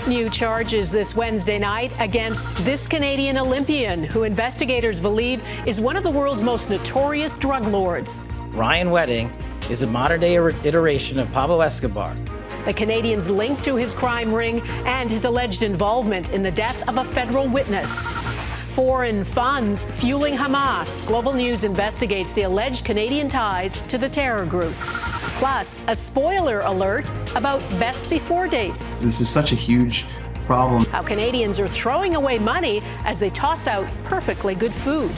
New charges this Wednesday night against this Canadian Olympian, who investigators believe is one of the world's most notorious drug lords. Ryan Wedding is a modern-day iteration of Pablo Escobar. The Canadian's linked to his crime ring and his alleged involvement in the death of a federal witness. Foreign funds fueling Hamas. Global News investigates the alleged Canadian ties to the terror group. Plus, a spoiler alert about best before dates. This is such a huge problem. How Canadians are throwing away money as they toss out perfectly good food.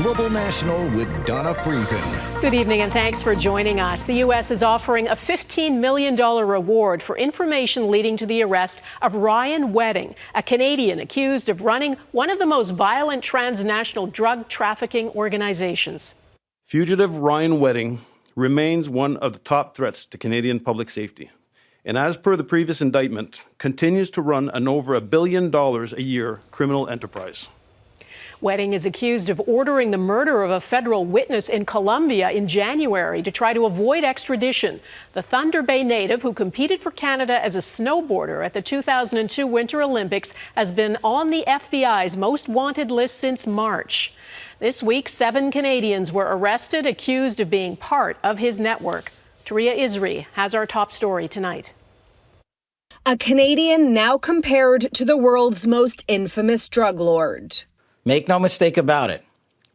Global National with Donna Friesen. Good evening and thanks for joining us. The U.S. is offering a $15 million reward for information leading to the arrest of Ryan Wedding, a Canadian accused of running one of the most violent transnational drug trafficking organizations. Fugitive Ryan Wedding remains one of the top threats to Canadian public safety, and as per the previous indictment, continues to run an over $1 billion a year criminal enterprise. Wedding is accused of ordering the murder of a federal witness in Colombia in January to try to avoid extradition. The Thunder Bay native, who competed for Canada as a snowboarder at the 2002 Winter Olympics, has been on the FBI's most wanted list since March. This week, 7 Canadians were arrested, accused of being part of his network. Touria Izri has our top story tonight. A Canadian now compared to the world's most infamous drug lord. Make no mistake about it,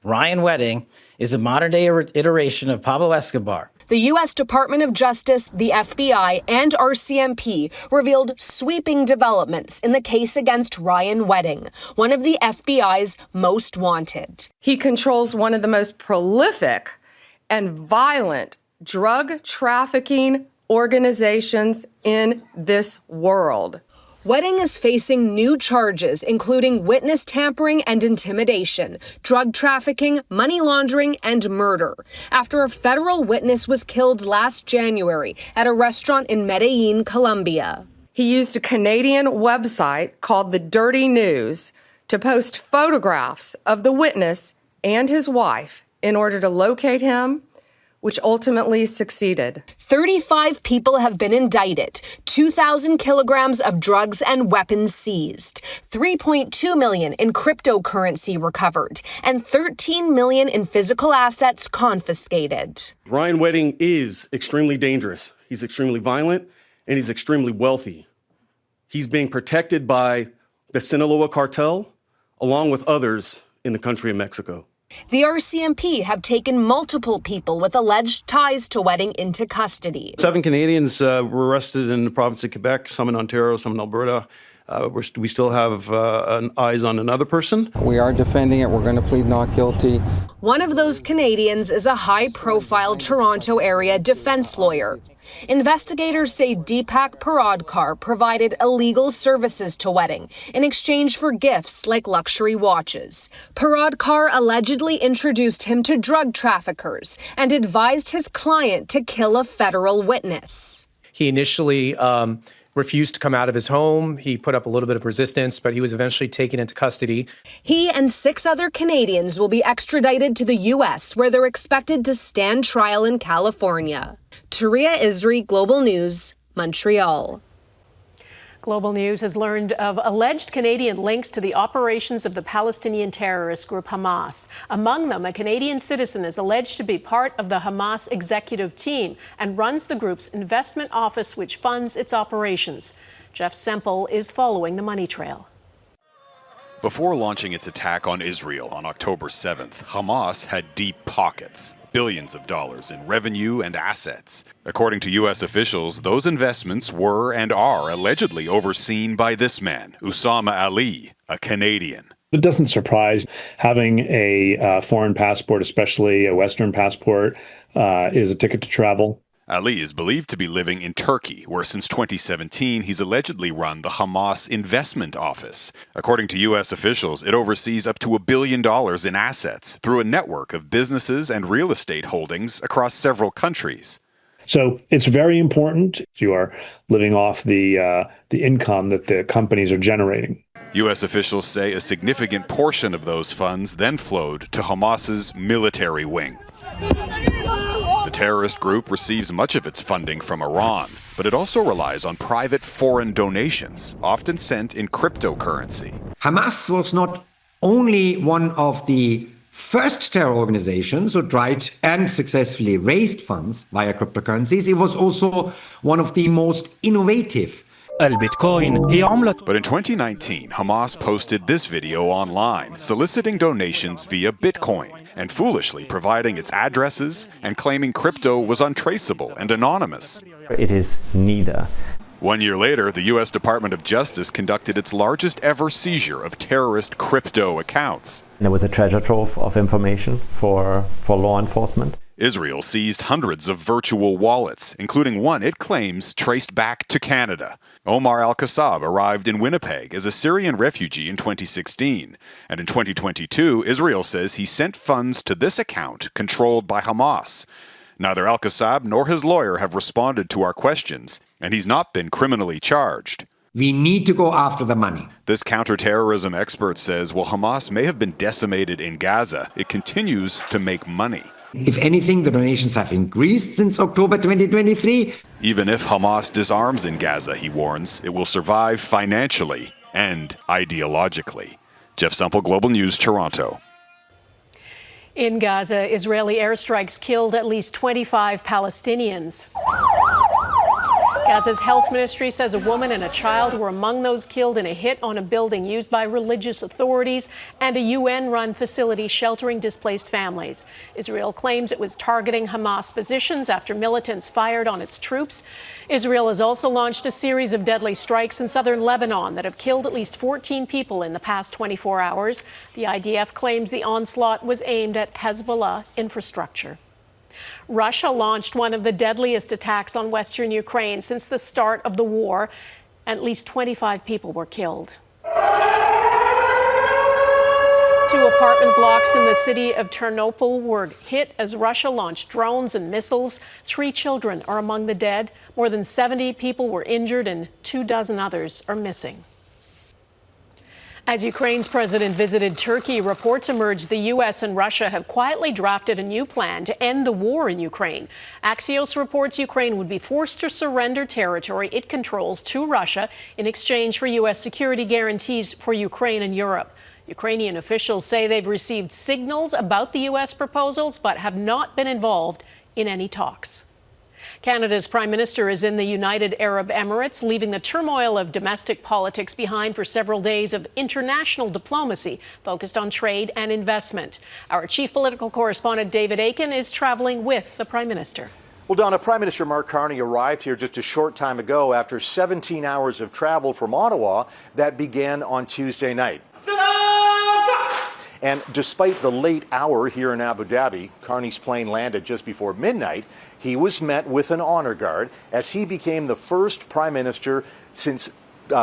Ryan Wedding is a modern-day iteration of Pablo Escobar. The U.S. Department of Justice, the FBI, and RCMP revealed sweeping developments in the case against Ryan Wedding, one of the FBI's most wanted. He controls one of the most prolific and violent drug trafficking organizations in this world. Wedding is facing new charges, including witness tampering and intimidation, drug trafficking, money laundering, and murder, after a federal witness was killed last January at a restaurant in Medellin, Colombia. He used a Canadian website called The Dirty News to post photographs of the witness and his wife in order to locate him, which ultimately succeeded. 35 people have been indicted, 2,000 kilograms of drugs and weapons seized, $3.2 million in cryptocurrency recovered, and $13 million in physical assets confiscated. Ryan Wedding is extremely dangerous. He's extremely violent, and he's extremely wealthy. He's being protected by the Sinaloa cartel, along with others in the country of Mexico. The RCMP have taken multiple people with alleged ties to Wedding into custody. 7 Canadians were arrested in the province of Quebec, some in Ontario, some in Alberta. We still have eyes on another person. We are defending it. We're going to plead not guilty. One of those Canadians is a high-profile Toronto area defense lawyer. Investigators say Deepak Paradkar provided illegal services to Wedding in exchange for gifts like luxury watches. Paradkar allegedly introduced him to drug traffickers and advised his client to kill a federal witness. He initially refused to come out of his home. He put up a little bit of resistance, but he was eventually taken into custody. He and 6 other Canadians will be extradited to the U.S., where they're expected to stand trial in California. Touria Izri, Global News, Montreal. Global News has learned of alleged Canadian links to the operations of the Palestinian terrorist group Hamas. Among them, a Canadian citizen is alleged to be part of the Hamas executive team and runs the group's investment office, which funds its operations. Jeff Semple is following the money trail. Before launching its attack on Israel on October 7th, Hamas had deep pockets, billions of dollars in revenue and assets. According to U.S. officials, those investments were and are allegedly overseen by this man, Usama Ali, a Canadian. It doesn't surprise. Having a foreign passport, especially a Western passport, is a ticket to travel. Ali is believed to be living in Turkey, where since 2017 he's allegedly run the Hamas investment office. According to U.S. officials, it oversees up to $1 billion in assets through a network of businesses and real estate holdings across several countries. So it's very important. You are living off the income that the companies are generating. U.S. officials say a significant portion of those funds then flowed to Hamas's military wing. The terrorist group receives much of its funding from Iran, but it also relies on private foreign donations, often sent in cryptocurrency. Hamas was not only one of the first terror organizations who tried and successfully raised funds via cryptocurrencies, it was also one of the most innovative. But in 2019, Hamas posted this video online, soliciting donations via Bitcoin and foolishly providing its addresses and claiming crypto was untraceable and anonymous. It is neither. 1 year later, the U.S. Department of Justice conducted its largest ever seizure of terrorist crypto accounts. There was a treasure trove of information for law enforcement. Israel seized hundreds of virtual wallets, including one it claims traced back to Canada. Omar al-Qassab arrived in Winnipeg as a Syrian refugee in 2016. And in 2022, Israel says he sent funds to this account controlled by Hamas. Neither al-Qassab nor his lawyer have responded to our questions, and he's not been criminally charged. We need to go after the money. This counterterrorism expert says while Hamas may have been decimated in Gaza, it continues to make money. If anything, the donations have increased since October 2023. Even if Hamas disarms in Gaza, he warns, it will survive financially and ideologically. Jeff Semple, Global News, Toronto. In Gaza, Israeli airstrikes killed at least 25 Palestinians. Gaza's health ministry says a woman and a child were among those killed in a hit on a building used by religious authorities and a UN-run facility sheltering displaced families. Israel claims it was targeting Hamas positions after militants fired on its troops. Israel has also launched a series of deadly strikes in southern Lebanon that have killed at least 14 people in the past 24 hours. The IDF claims the onslaught was aimed at Hezbollah infrastructure. Russia launched one of the deadliest attacks on western Ukraine since the start of the war. At least 25 people were killed. 2 apartment blocks in the city of Ternopil were hit as Russia launched drones and missiles. 3 children are among the dead. More than 70 people were injured and 24 others are missing. As Ukraine's president visited Turkey, reports emerged the U.S. and Russia have quietly drafted a new plan to end the war in Ukraine. Axios reports Ukraine would be forced to surrender territory it controls to Russia in exchange for U.S. security guarantees for Ukraine and Europe. Ukrainian officials say they've received signals about the U.S. proposals, but have not been involved in any talks. Canada's Prime Minister is in the United Arab Emirates, leaving the turmoil of domestic politics behind for several days of international diplomacy focused on trade and investment. Our chief political correspondent, David Aiken, is traveling with the Prime Minister. Well, Donna, Prime Minister Mark Carney arrived here just a short time ago after 17 hours of travel from Ottawa that began on Tuesday night. And despite the late hour here in Abu Dhabi, Carney's plane landed just before midnight. He was met with an honor guard as he became the first prime minister since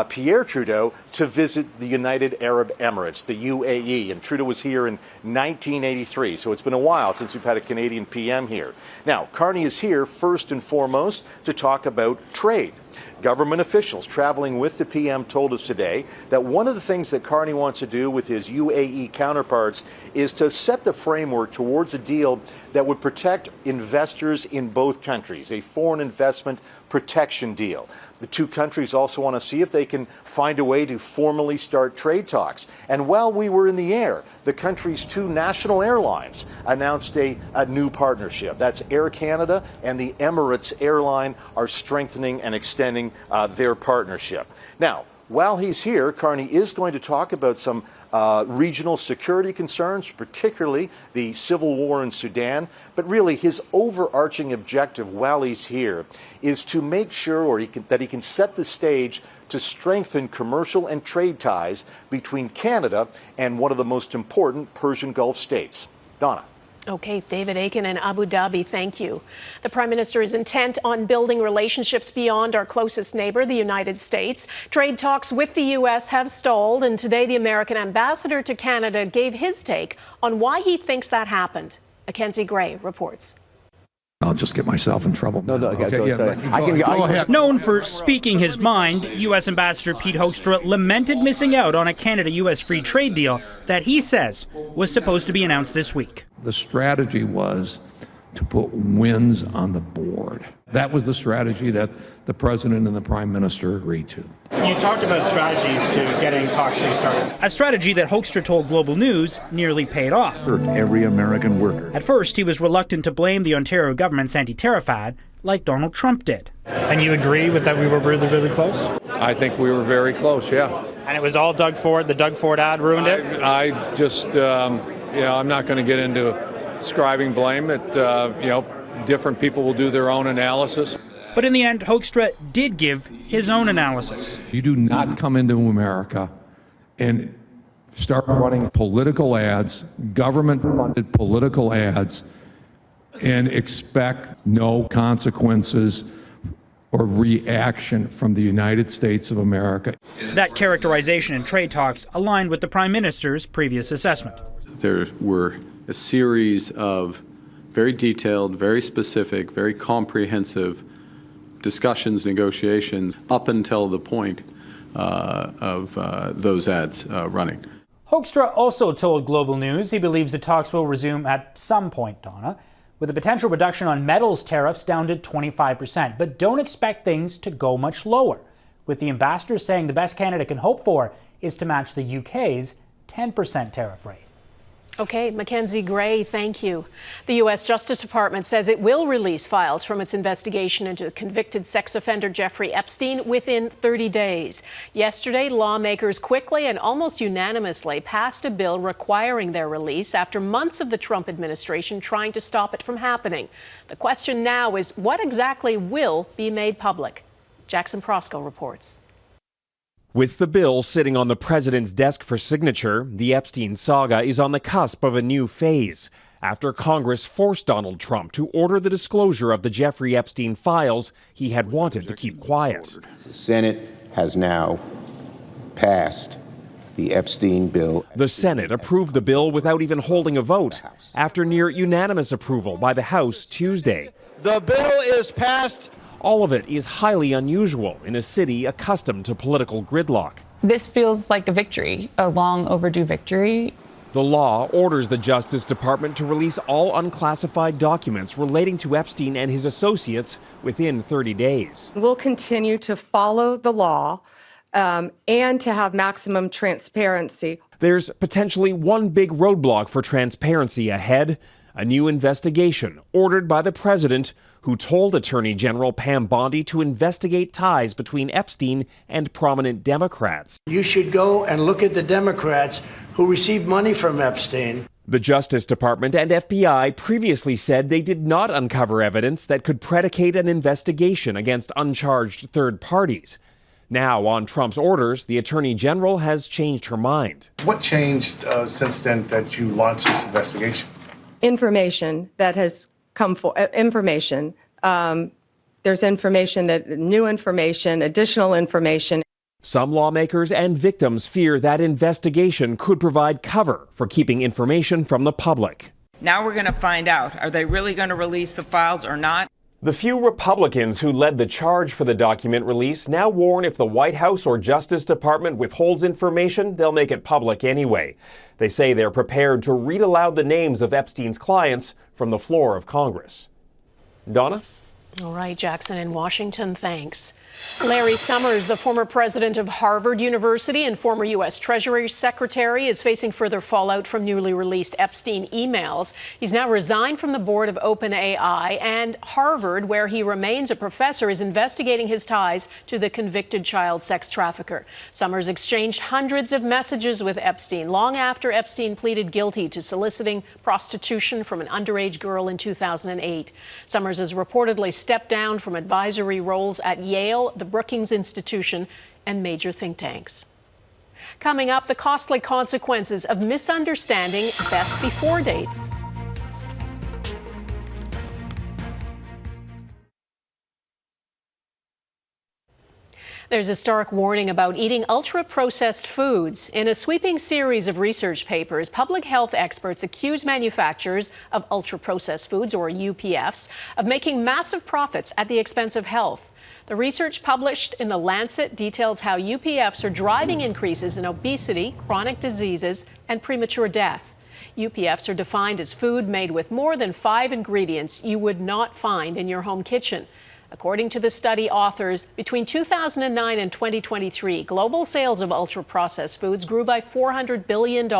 Pierre Trudeau to visit the United Arab Emirates, the UAE. And Trudeau was here in 1983, so it's been a while since we've had a Canadian PM here. Now, Carney is here first and foremost to talk about trade. Government officials traveling with the PM told us today that one of the things that Carney wants to do with his UAE counterparts is to set the framework towards a deal that would protect investors in both countries, a foreign investment protection deal. The two countries also want to see if they can find a way to formally start trade talks. And while we were in the air, the country's 2 national airlines announced a new partnership. That's Air Canada and the Emirates airline are strengthening and extending their partnership. Now, while he's here, Carney is going to talk about some regional security concerns, particularly the civil war in Sudan. But really, his overarching objective while he's here is to make sure that he can set the stage to strengthen commercial and trade ties between Canada and one of the most important Persian Gulf states. Donna. Okay, David Aiken in Abu Dhabi, thank you. The Prime Minister is intent on building relationships beyond our closest neighbor, the United States. Trade talks with the U.S. have stalled, and today the American ambassador to Canada gave his take on why he thinks that happened. Mackenzie Gray reports. I'll just get myself in trouble. No, okay, go ahead. Known for speaking his mind, U.S. Ambassador Pete Hoekstra lamented missing out on a Canada-U.S. free trade deal that he says was supposed to be announced this week. The strategy was to put wins on the board. That was the strategy that the president and the prime minister agreed to. You talked about strategies to getting talks restarted. A strategy that Hoekstra told Global News nearly paid off. For every American worker. At first, he was reluctant to blame the Ontario government's anti-tariff ad like Donald Trump did. And you agree with that we were really, really close? I think we were very close, yeah. And it was all Doug Ford. The Doug Ford ad ruined it? I just, I'm not going to get into ascribing blame. Different people will do their own analysis. But in the end, Hoekstra did give his own analysis. You do not come into America and start running political ads, government-funded political ads, and expect no consequences or reaction from the United States of America. That characterization in trade talks aligned with the Prime Minister's previous assessment. There were a series of very detailed, very specific, very comprehensive discussions, negotiations up until the point of those ads running. Hoekstra also told Global News he believes the talks will resume at some point, Donna, with a potential reduction on metals tariffs down to 25%. But don't expect things to go much lower, with the ambassador saying the best Canada can hope for is to match the UK's 10% tariff rate. Okay, Mackenzie Gray, thank you. The U.S. Justice Department says it will release files from its investigation into convicted sex offender Jeffrey Epstein within 30 days. Yesterday, lawmakers quickly and almost unanimously passed a bill requiring their release after months of the Trump administration trying to stop it from happening. The question now is what exactly will be made public? Jackson Prosco reports. With the bill sitting on the president's desk for signature, the Epstein saga is on the cusp of a new phase after Congress forced Donald Trump to order the disclosure of the Jeffrey Epstein files he had wanted to keep quiet. The Senate has now passed the Epstein bill. The Senate approved the bill without even holding a vote after near unanimous approval by the House Tuesday. The bill is passed. All of it is highly unusual in a city accustomed to political gridlock. This feels like a victory, a long overdue victory. The law orders the Justice Department to release all unclassified documents relating to Epstein and his associates within 30 days. We'll continue to follow the law and to have maximum transparency. There's potentially one big roadblock for transparency ahead, a new investigation ordered by the president, who told Attorney General Pam Bondi to investigate ties between Epstein and prominent Democrats. You should go and look at the Democrats who received money from Epstein. The Justice Department and FBI previously said they did not uncover evidence that could predicate an investigation against uncharged third parties. Now, on Trump's orders, the Attorney General has changed her mind. What changed since then that you launched this investigation? Information that has come for information. There's information new information, additional information. Some lawmakers and victims fear that investigation could provide cover for keeping information from the public. Now we're going to find out, are they really going to release the files or not? The few Republicans who led the charge for the document release now warn if the White House or Justice Department withholds information, they'll make it public anyway. They say they're prepared to read aloud the names of Epstein's clients from the floor of Congress. Donna? All right, Jackson in Washington, thanks. Larry Summers, the former president of Harvard University and former U.S. Treasury Secretary, is facing further fallout from newly released Epstein emails. He's now resigned from the board of OpenAI, and Harvard, where he remains a professor, is investigating his ties to the convicted child sex trafficker. Summers exchanged hundreds of messages with Epstein long after Epstein pleaded guilty to soliciting prostitution from an underage girl in 2008. Summers has reportedly stepped down from advisory roles at Yale, the Brookings Institution, and major think tanks. Coming up, the costly consequences of misunderstanding best before dates. There's a stark warning about eating ultra-processed foods. In a sweeping series of research papers, public health experts accuse manufacturers of ultra-processed foods, or UPFs, of making massive profits at the expense of health. The research published in The Lancet details how UPFs are driving increases in obesity, chronic diseases, and premature death. UPFs are defined as food made with more than 5 ingredients you would not find in your home kitchen. According to the study authors, between 2009 and 2023, global sales of ultra-processed foods grew by $400 billion,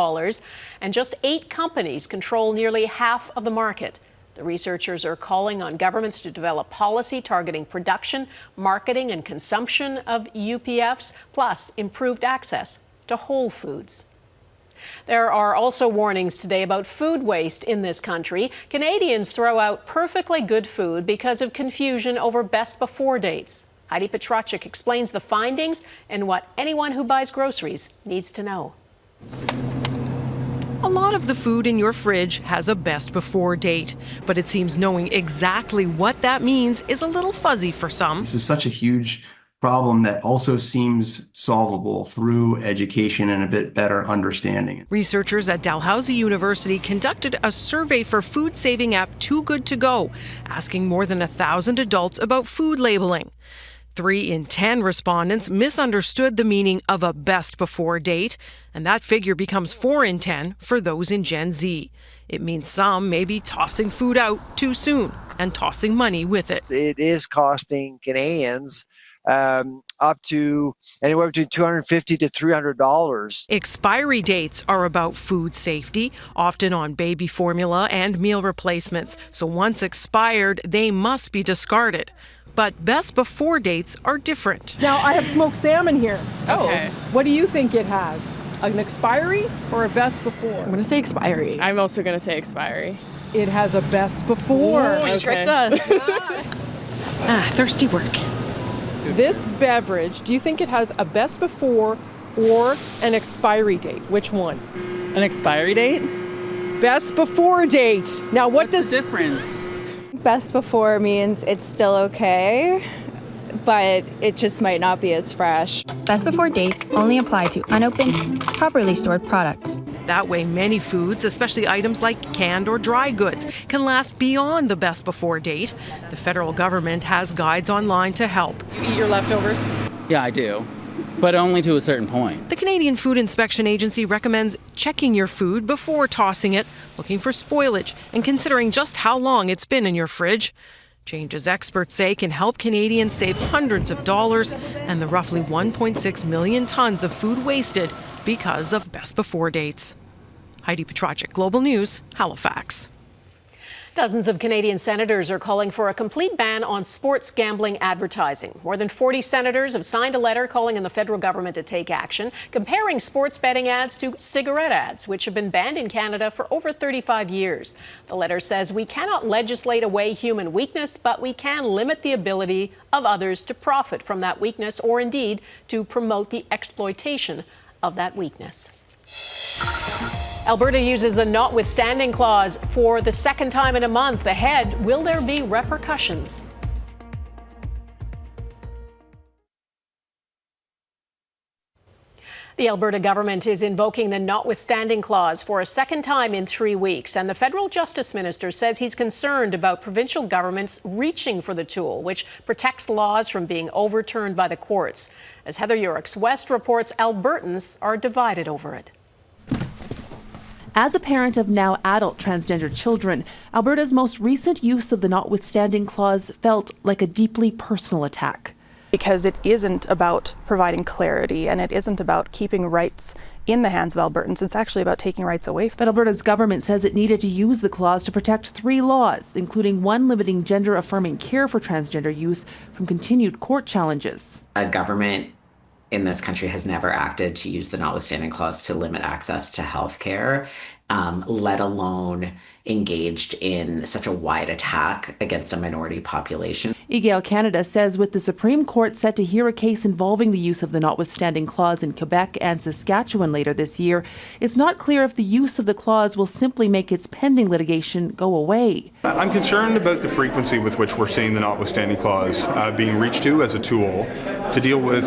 and just 8 companies control nearly half of the market. The researchers are calling on governments to develop policy targeting production, marketing, and consumption of UPFs, plus improved access to whole foods. There are also warnings today about food waste in this country. Canadians throw out perfectly good food because of confusion over best before dates. Heidi Petracek explains the findings and what anyone who buys groceries needs to know. A lot of the food in your fridge has a best before date, but it seems knowing exactly what that means is a little fuzzy for some. This is such a huge problem that also seems solvable through education and a bit better understanding. Researchers at Dalhousie University conducted a survey for food-saving app Too Good To Go, asking more than 1,000 adults about food labeling. 3 in 10 respondents misunderstood the meaning of a best before date, and that figure becomes 4 in 10 for those in Gen Z. It means some may be tossing food out too soon and tossing money with it. It is costing Canadians up to anywhere between $250 to $300. Expiry dates are about food safety, often on baby formula and meal replacements. So once expired, they must be discarded. But best before dates are different. Now I have smoked salmon here. Okay. What do you think it has? An expiry or a best before? I'm going to say expiry. I'm also going to say expiry. It has a best before. Ooh, you tricked us. Thirsty work. This beverage, do you think it has a best before or an expiry date? Which one? An expiry date? Best before date. Now What's the difference? Best before means it's still okay, but it just might not be as fresh. Best before dates only apply to unopened, properly stored products. That way, many foods, especially items like canned or dry goods, can last beyond the best before date. The federal government has guides online to help. You eat your leftovers? Yeah, I do, but only to a certain point. The Canadian Food Inspection Agency recommends checking your food before tossing it, looking for spoilage, and considering just how long it's been in your fridge. Changes experts say can help Canadians save hundreds of dollars and the roughly 1.6 million tons of food wasted because of best before dates. Heidi Petracek, Global News, Halifax. Dozens of Canadian senators are calling for a complete ban on sports gambling advertising. More than 40 senators have signed a letter calling on the federal government to take action, comparing sports betting ads to cigarette ads, which have been banned in Canada for over 35 years. The letter says we cannot legislate away human weakness, but we can limit the ability of others to profit from that weakness or indeed to promote the exploitation of that weakness. Alberta uses the notwithstanding clause for the second time in a month. Ahead, will there be repercussions? The Alberta government is invoking the notwithstanding clause for a second time in 3 weeks, and the federal justice minister says he's concerned about provincial governments reaching for the tool, which protects laws from being overturned by the courts. As Heather Yurix West reports, Albertans are divided over it. As a parent of now adult transgender children, Alberta's most recent use of the notwithstanding clause felt like a deeply personal attack. Because it isn't about providing clarity and it isn't about keeping rights in the hands of Albertans. It's actually about taking rights away. But Alberta's government says it needed to use the clause to protect 3 laws, including one limiting gender-affirming care for transgender youth from continued court challenges. A government in this country has never acted to use the notwithstanding clause to limit access to health care, let alone engaged in such a wide attack against a minority population. Egale Canada says with the Supreme Court set to hear a case involving the use of the notwithstanding clause in Quebec and Saskatchewan later this year, it's not clear if the use of the clause will simply make its pending litigation go away. I'm concerned about the frequency with which we're seeing the notwithstanding clause being reached to as a tool to deal with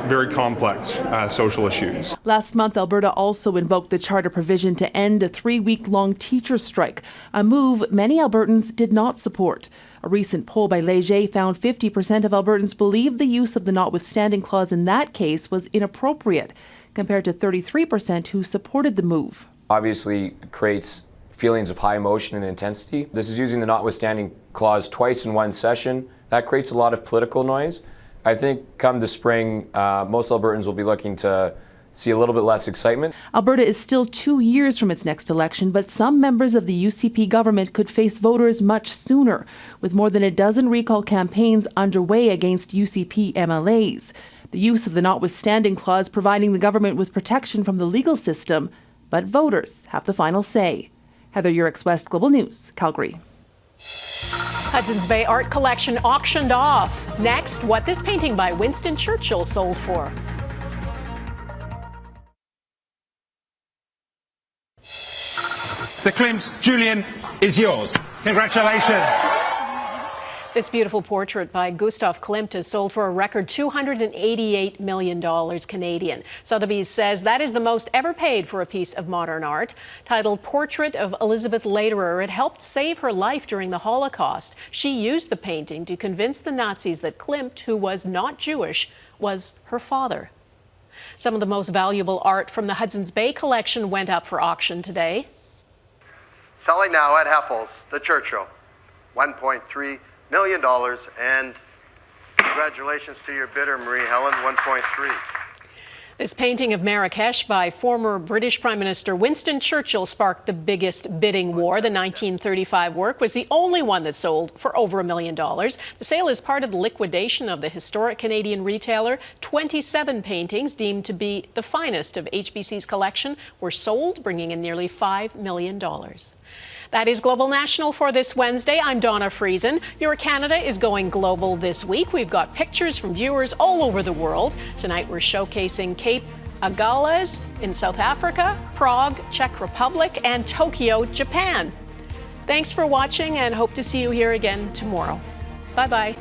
very complex social issues. Last month, Alberta also invoked the charter provision to end a 3-week-long teacher strike, a move many Albertans did not support. A recent poll by Leger found 50% of Albertans believed the use of the notwithstanding clause in that case was inappropriate, compared to 33% who supported the move. obviously creates feelings of high emotion and intensity. This is using the notwithstanding clause twice in one session. That creates a lot of political noise. I think come the spring, most Albertans will be looking to see a little bit less excitement. Alberta is still 2 years from its next election, but some members of the UCP government could face voters much sooner, with more than a dozen recall campaigns underway against UCP MLAs. The use of the notwithstanding clause providing the government with protection from the legal system, but voters have the final say. Heather Urix, West Global News, Calgary. Hudson's Bay art collection auctioned off. Next, what this painting by Winston Churchill sold for. The Klimt Julian is yours. Congratulations. This beautiful portrait by Gustav Klimt has sold for a record $288 million Canadian. Sotheby's says that is the most ever paid for a piece of modern art. Titled Portrait of Elizabeth Lederer, it helped save her life during the Holocaust. She used the painting to convince the Nazis that Klimt, who was not Jewish, was her father. Some of the most valuable art from the Hudson's Bay collection went up for auction today. Selling now at Heffel's, the Churchill, $1.3 million, and congratulations to your bidder, Marie Helen, 1.3. This painting of Marrakesh by former British Prime Minister Winston Churchill sparked the biggest bidding war. The 1935 work was the only one that sold for over $1 million. The sale is part of the liquidation of the historic Canadian retailer. 27 paintings deemed to be the finest of HBC's collection were sold, bringing in nearly $5 million. That is Global National for this Wednesday. I'm Donna Friesen. Your Canada is going global this week. We've got pictures from viewers all over the world. Tonight we're showcasing Cape Agulhas in South Africa, Prague, Czech Republic, and Tokyo, Japan. Thanks for watching and hope to see you here again tomorrow. Bye-bye.